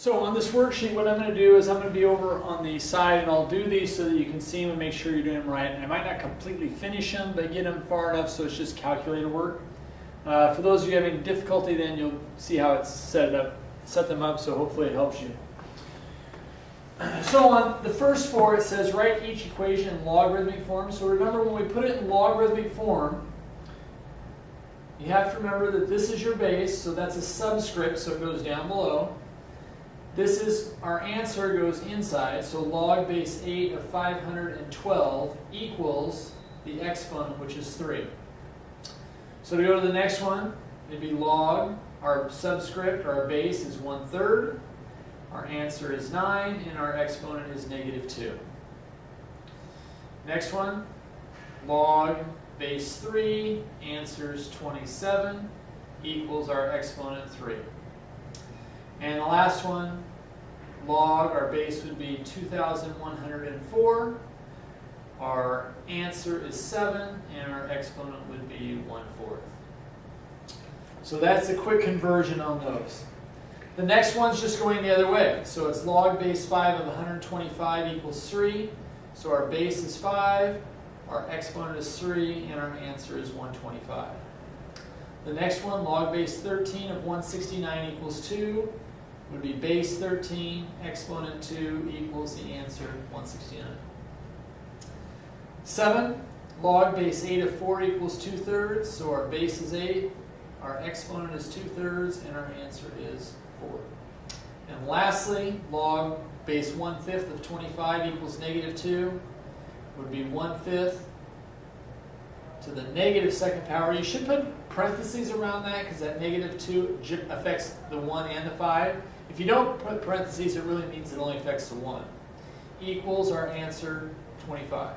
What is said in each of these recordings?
So on this worksheet, what I'm going to do is I'm going to be over on the side, and I'll do these so that you can see them and make sure you're doing them right. And I might not completely finish them, but get them far enough so it's just calculator work. For those of you having difficulty, then you'll see how it's set them up, so hopefully it helps you. So on the first four, it says write each equation in logarithmic form. So remember, when we put it in logarithmic form, you have to remember that this is your base, so that's a subscript, so it goes down below. This is our answer, goes inside, so log base 8 of 512 equals the exponent, which is 3. So to go to the next one, it'd be log, our subscript, our base is 1/3, our answer is 9, and our exponent is -2. Next one, log base 3, answer is 27, equals our exponent 3. And the last one, log, our base would be 2,104. Our answer is 7, and our exponent would be 1/4. So that's a quick conversion on those. The next one's just going the other way. So it's log base 5 of 125 equals 3. So our base is 5, our exponent is 3, and our answer is 125. The next one, log base 13 of 169 equals 2, would be base 13, exponent 2 equals the answer 169. 7, log base 8 of 4 equals 2/3, so our base is 8, our exponent is 2/3, and our answer is 4. And lastly, log base 1/5 of 25 equals -2, would be 1/5 to the -2nd power. You should put parentheses around that because that -2 affects the 1 and the 5. If you don't put parentheses, it really means it only affects the 1. Equals our answer 25.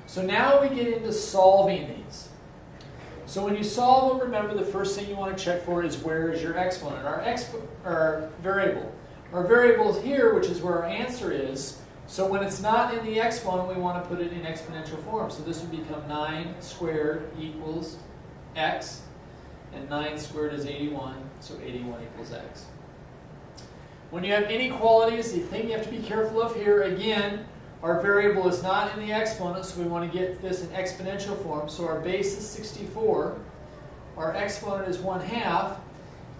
So now we get into solving these. So when you solve them, remember the first thing you want to check for is where is your exponent, our variable. Our variable is here, which is where our answer is. So when it's not in the exponent, we want to put it in exponential form. So this would become 9 squared equals x, and 9 squared is 81, so 81 equals x. When you have inequalities, the thing you have to be careful of here, again, our variable is not in the exponent, so we want to get this in exponential form. So our base is 64, our exponent is 1/2,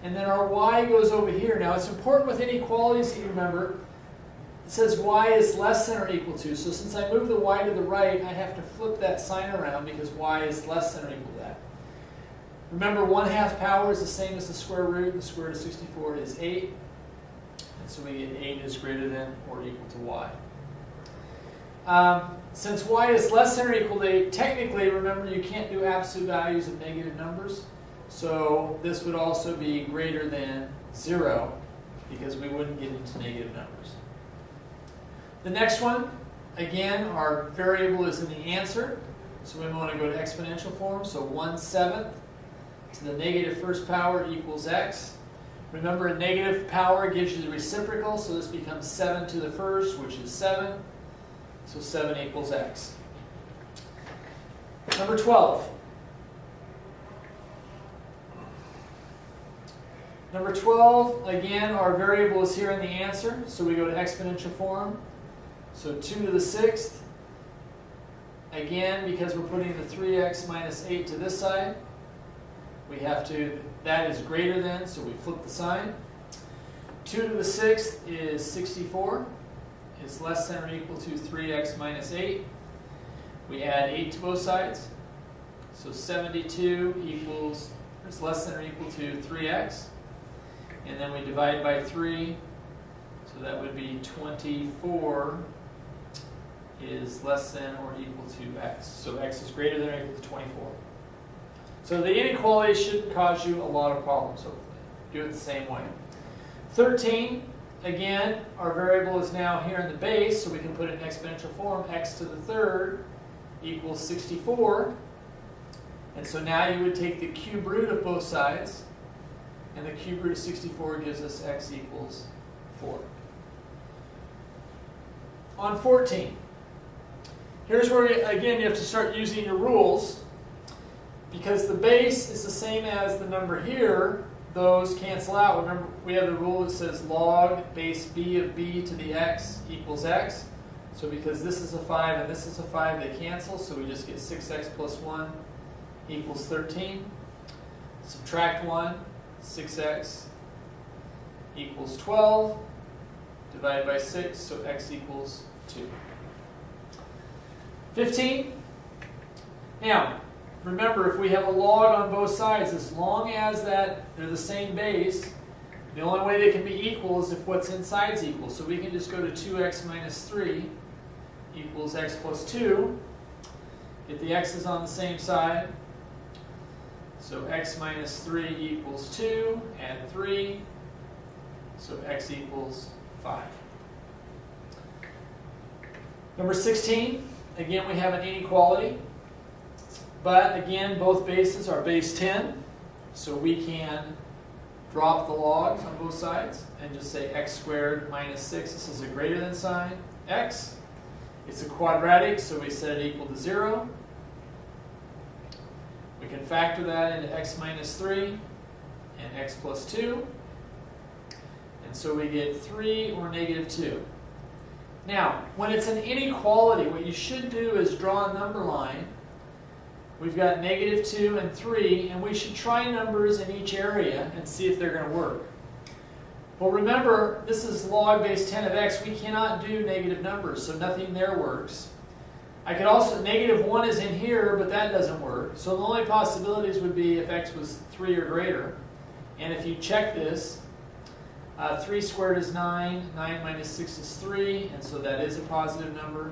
and then our y goes over here. Now it's important with inequalities that you remember, it says y is less than or equal to. So since I move the y to the right, I have to flip that sign around because y is less than or equal to that. Remember, 1/2 power is the same as the square root. The square root of 64 is 8. And so we get 8 is greater than or equal to y. Since y is less than or equal to 8, technically, remember, you can't do absolute values of negative numbers. So this would also be greater than 0 because we wouldn't get into negative numbers. The next one, again, our variable is in the answer. So we want to go to exponential form. So 1/7 to the -1st power equals x. Remember, a negative power gives you the reciprocal, so this becomes 7 to the 1st, which is 7. So 7 equals x. Number 12. Number 12, again, our variable is here in the answer, so we go to exponential form. So 2 to the 6th. Again, because we're putting the 3x minus 8 to this side, we have to, that is greater than, so we flip the sign. 2 to the 6th is 64. Is less than or equal to 3x minus 8. We add 8 to both sides. So 72 equals, is less than or equal to 3x. And then we divide by 3. So that would be 24 is less than or equal to x. So x is greater than or equal to 24. So the inequality shouldn't cause you a lot of problems, hopefully. Do it the same way. 13, again, our variable is now here in the base, so we can put it in exponential form. X to the 3rd equals 64. And so now you would take the cube root of both sides, and the cube root of 64 gives us x equals 4. On 14, here's where, again, you have to start using your rules. Because the base is the same as the number here, those cancel out. Remember, we have the rule that says log base b of b to the x equals x. So because this is a 5 and this is a 5, they cancel. So we just get 6x plus 1 equals 13. Subtract 1, 6x equals 12. Divided by 6, so x equals 2. 15. Now, remember, if we have a log on both sides, as long as that they're the same base, the only way they can be equal is if what's inside is equal. So we can just go to 2x minus 3 equals x plus 2. Get the x's on the same side. So x minus 3 equals 2, add 3, so x equals 5. Number 16, again we have an inequality, but again both bases are base 10, so we can drop the logs on both sides and just say x squared minus 6. This is a greater than sign. X, it's a quadratic, so we set it equal to 0. We can factor that into x minus 3 and x plus 2. And so we get 3 or negative 2. Now, when it's an inequality, what you should do is draw a number line. We've got negative 2 and 3, and we should try numbers in each area and see if they're going to work. Well, remember, this is log base 10 of x. We cannot do negative numbers, so nothing there works. I could also, negative 1 is in here, but that doesn't work. So the only possibilities would be if x was 3 or greater. And if you check this, 3 squared is 9, 9 minus 6 is 3, and so that is a positive number.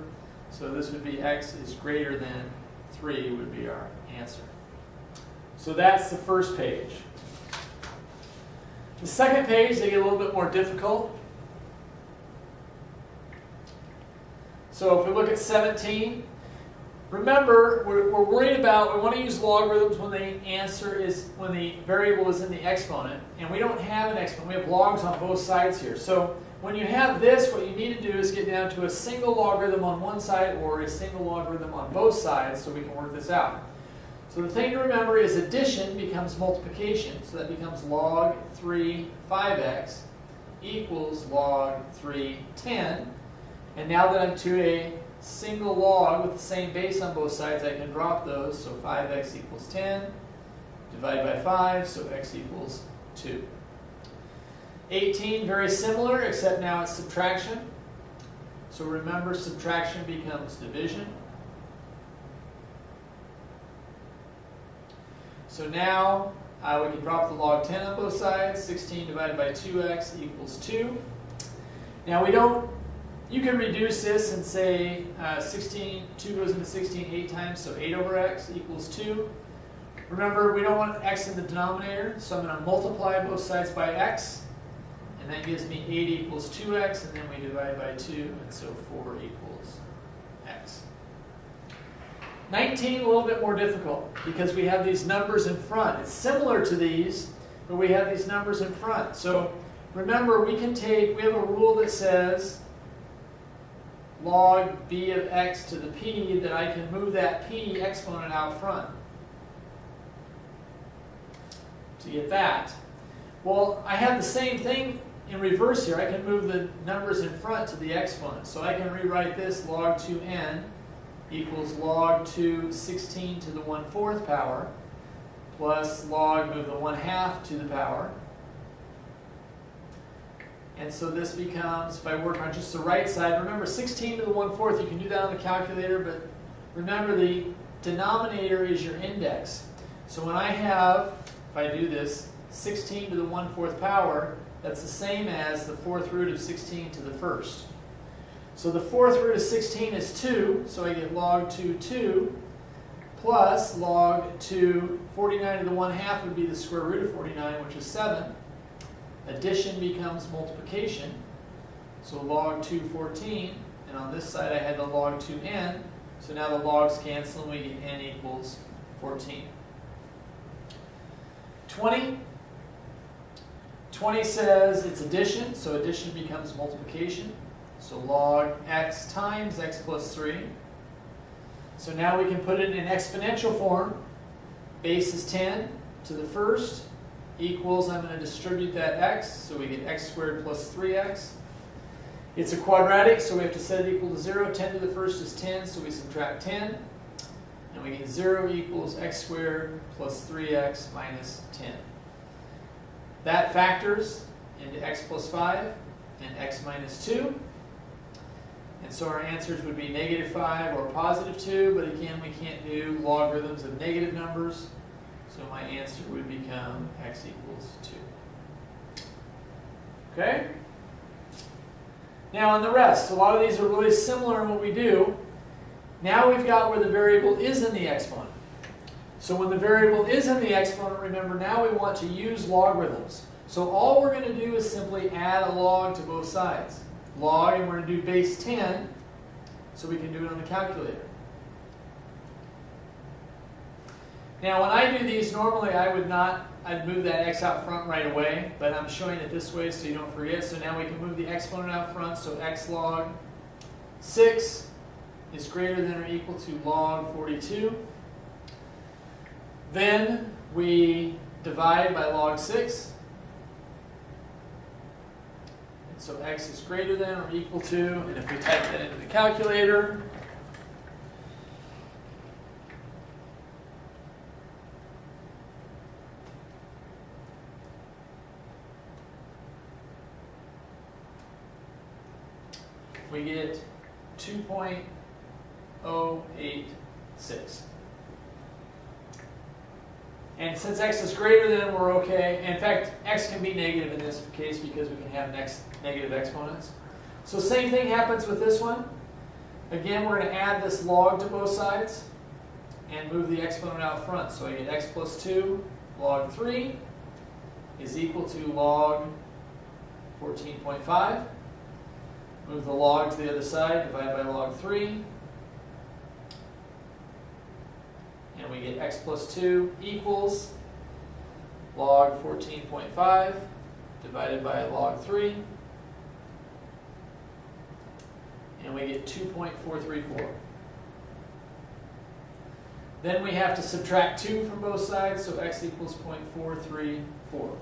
So this would be x is greater than 3 would be our answer. So that's the first page. The second page, they get a little bit more difficult. So if we look at 17, remember, we're worried about, we want to use logarithms when when the variable is in the exponent, and we don't have an exponent. We have logs on both sides here. So when you have this, what you need to do is get down to a single logarithm on one side or a single logarithm on both sides so we can work this out. So the thing to remember is addition becomes multiplication. So that becomes log 3 5x equals log 3 10. And now that I'm to a single log with the same base on both sides, I can drop those. So 5x equals 10, divide by 5, so x equals 2. 18, very similar, except now it's subtraction. So remember, subtraction becomes division. So now we can drop the log 10 on both sides. 16 divided by 2x equals 2. Now you can reduce this and say 2 goes into 16 8 times, so 8 over x equals 2. Remember, we don't want x in the denominator, so I'm going to multiply both sides by x, and that gives me 8 equals 2x, and then we divide by 2, and so 4 equals x. 19, a little bit more difficult, because we have these numbers in front. It's similar to these, but we have these numbers in front. So remember, we have a rule that says log b of x to the p, that I can move that p exponent out front to get that. Well, I have the same thing in reverse here. I can move the numbers in front to the exponent. So I can rewrite this log 2n equals log 2 16 to the 1/4 power plus log move the 1/2 to the power. And so this becomes, if I work on just the right side, remember 16 to the 1/4, you can do that on the calculator, but remember the denominator is your index. So when I have, if I do this, 16 to the 1/4 power, that's the same as the 4th root of 16 to the 1st. So the 4th root of 16 is 2, so I get log 2 plus log 2, 49 to the 1/2 would be the square root of 49, which is 7. Addition becomes multiplication, so log 2 14, and on this side I had the log 2n, so now the logs cancel and we get n equals 14. 20 says it's addition, so addition becomes multiplication, so log x times x plus 3. So now we can put it in exponential form. Base is 10 to the 1st equals, I'm going to distribute that x, so we get x squared plus 3x. It's a quadratic, so we have to set it equal to 0. 10 to the first is 10, so we subtract 10. And we get 0 equals x squared plus 3x minus 10. That factors into x plus 5 and x minus 2. And so our answers would be -5 or +2, but again, we can't do logarithms of negative numbers. So my answer would become x equals 2. Okay? Now on the rest, a lot of these are really similar in what we do. Now we've got where the variable is in the exponent. So when the variable is in the exponent, remember now we want to use logarithms. So all we're going to do is simply add a log to both sides. Log, and we're going to do base 10, so we can do it on the calculator. Now when I do these, normally I'd move that x out front right away, but I'm showing it this way so you don't forget. So now we can move the exponent out front, so x log 6 is greater than or equal to log 42. Then we divide by log 6. And so x is greater than or equal to, and if we type that into the calculator, we get 2.086. And since x is greater than, we're okay. In fact, x can be negative in this case because we can have negative exponents. So same thing happens with this one. Again, we're going to add this log to both sides and move the exponent out front. So I get x plus 2 log 3 is equal to log 14.5. Move the log to the other side, divide by log 3. And we get x plus 2 equals log 14.5 divided by log 3. And we get 2.434. Then we have to subtract 2 from both sides, so x equals 0.434.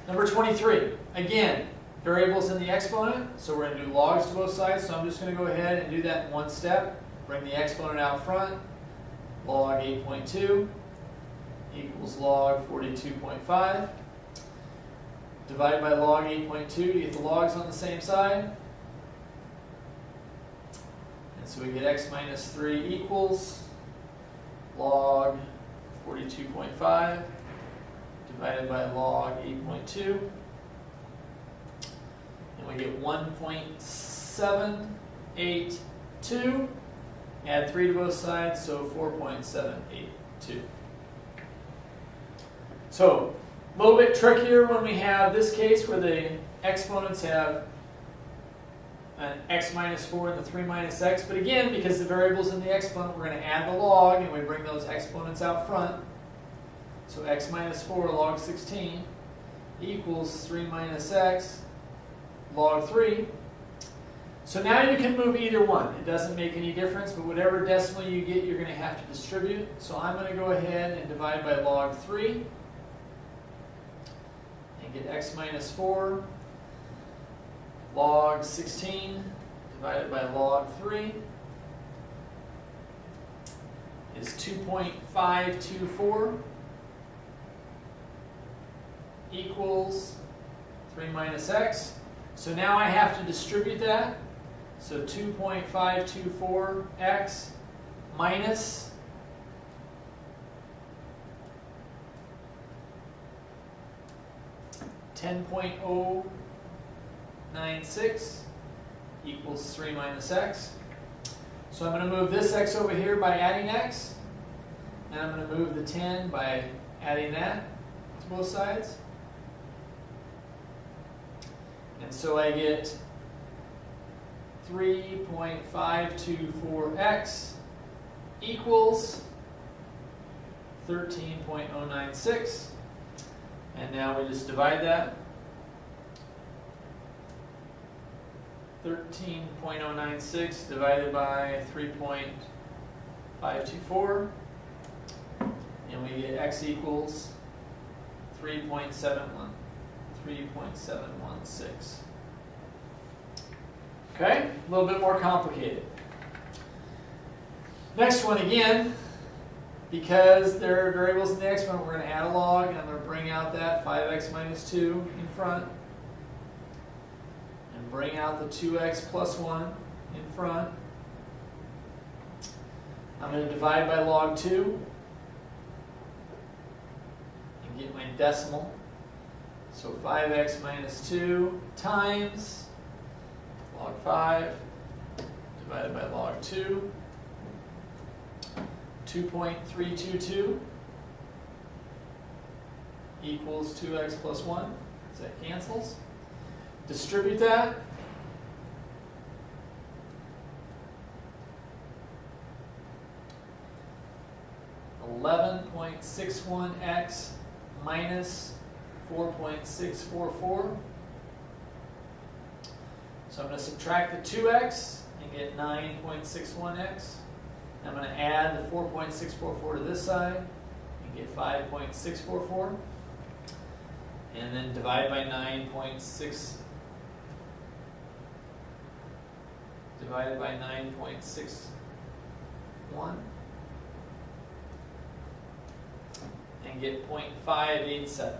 Number 23. Again, variables in the exponent, so we're going to do logs to both sides, so I'm just going to go ahead and do that in one step. Bring the exponent out front, log 8.2 equals log 42.5. Divide by log 8.2 to get the logs on the same side. And so we get x minus 3 equals log 42.5 divided by log 8.2. And we get 1.782. Add 3 to both sides, so 4.782. So, a little bit trickier when we have this case where the exponents have an x minus 4 and the 3 minus x. But again, because the variable's in the exponent, we're going to add the log and we bring those exponents out front. So x minus 4 log 16 equals 3 minus x log 3. So now you can move either one. It doesn't make any difference, but whatever decimal you get, you're going to have to distribute. So I'm going to go ahead and divide by log 3 and get x minus 4 log 16 divided by log 3 is 2.524 equals 3 minus x. So now I have to distribute that. So 2.524x minus 10.096 equals 3 minus x. So I'm going to move this x over here by adding x. And I'm going to move the 10 by adding that to both sides. And so I get 3.524x equals 13.096. And now we just divide that. 13.096 divided by 3.524. and we get x equals 3.71, 3.716. Okay, a little bit more complicated. Next one again, because there are variables in the exponent, we're going to add a log, and I'm going to bring out that 5x minus 2 in front, and bring out the 2x plus 1 in front. I'm going to divide by log 2 and get my decimal. So 5x minus 2 times log 5 divided by log 2, 2.322 equals 2x plus 1. So that cancels. Distribute that. (11.61x minus 4.644). So I'm going to subtract the 2x and get 9.61x. I'm going to add the 4.644 to this side and get 5.644. And then divide by 9.6 divided by 9.61 and get 0.587.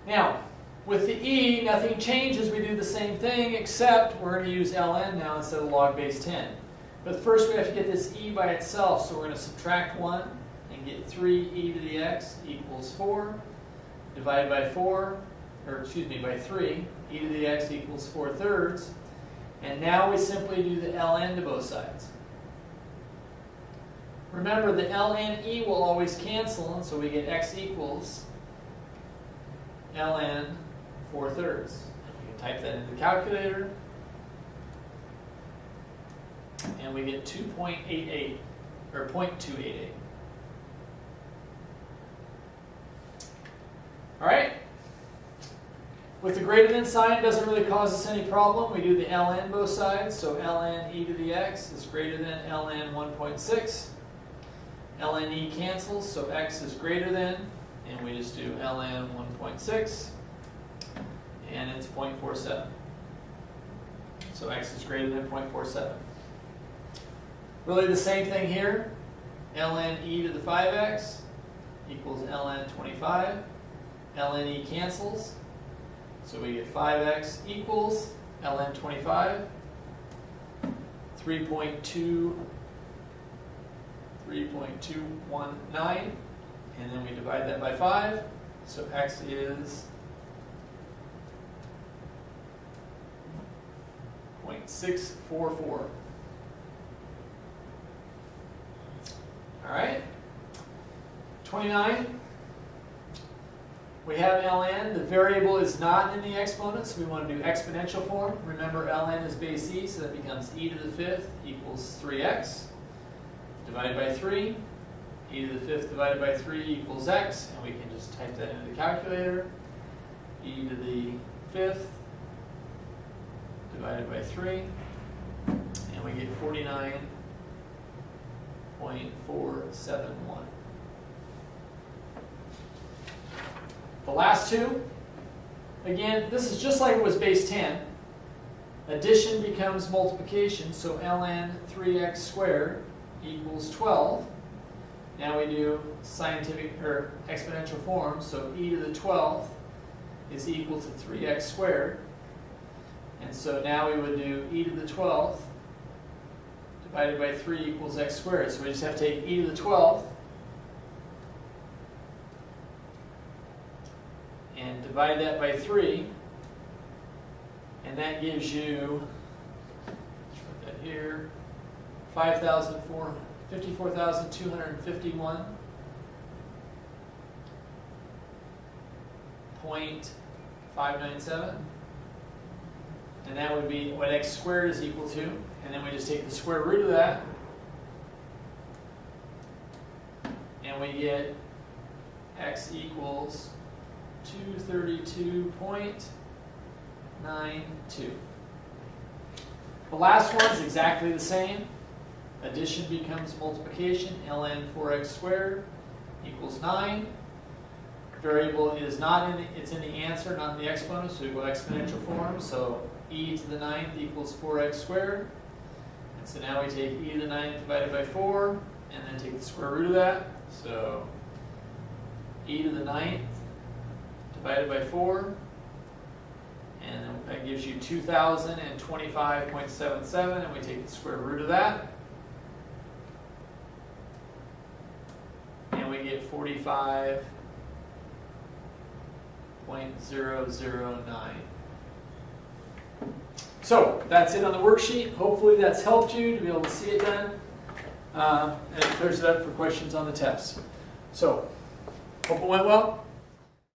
Now, with the e, nothing changes. We do the same thing, except we're going to use ln now instead of log base 10. But first we have to get this e by itself, so we're going to subtract 1 and get 3e to the x equals 4, divided by 4, or excuse me, by 3, e to the x equals 4/3. And now we simply do the ln to both sides. Remember, the ln e will always cancel, and so we get x equals ln 4/3. We can type that into the calculator, and we get 2.88, or 0.288. All right? With the greater than sign, it doesn't really cause us any problem. We do the ln both sides, so ln e to the x is greater than ln 1.6. ln e cancels, so x is greater than, and we just do ln 1.6, and it's 0.47. So x is greater than 0.47. Really the same thing here. ln e to the 5x equals ln 25. ln e cancels, so we get 5x equals ln 25, 3.219, and then we divide that by 5, so x is 0.644. All right, 29. We have ln. The variable is not in the exponent, so we want to do exponential form. Remember, ln is base e, so that becomes e to the 5th equals 3x. Divided by 3. E to the 5th divided by 3 equals x, and we can just type that into the calculator. E to the 5th divided by 3, and we get 49.471. The last two, again, this is just like it was base 10. Addition becomes multiplication, so ln 3x squared equals 12. Now we do scientific or exponential form, so e to the 12th is equal to 3x squared. And so now we would do e to the 12th divided by 3 equals x squared. So we just have to take e to the 12th and divide that by 3, and that gives you, let's put that here, 54,251.597, and that would be what x squared is equal to, and then we just take the square root of that, and we get x equals 232.92. The last one is exactly the same. Addition becomes multiplication. Ln 4x squared equals 9. Variable is not in the, it's in the answer, not in the exponent, so we go exponential form. So e to the 9th equals 4x squared. And so now we take e to the 9th divided by 4, and then take the square root of that. So e to the 9th divided by 4, and then that gives you 2025.77, and we take the square root of that. And we get 45.009. So that's it on the worksheet. Hopefully that's helped you to be able to see it done. And it clears it up for questions on the test. So, hope it went well.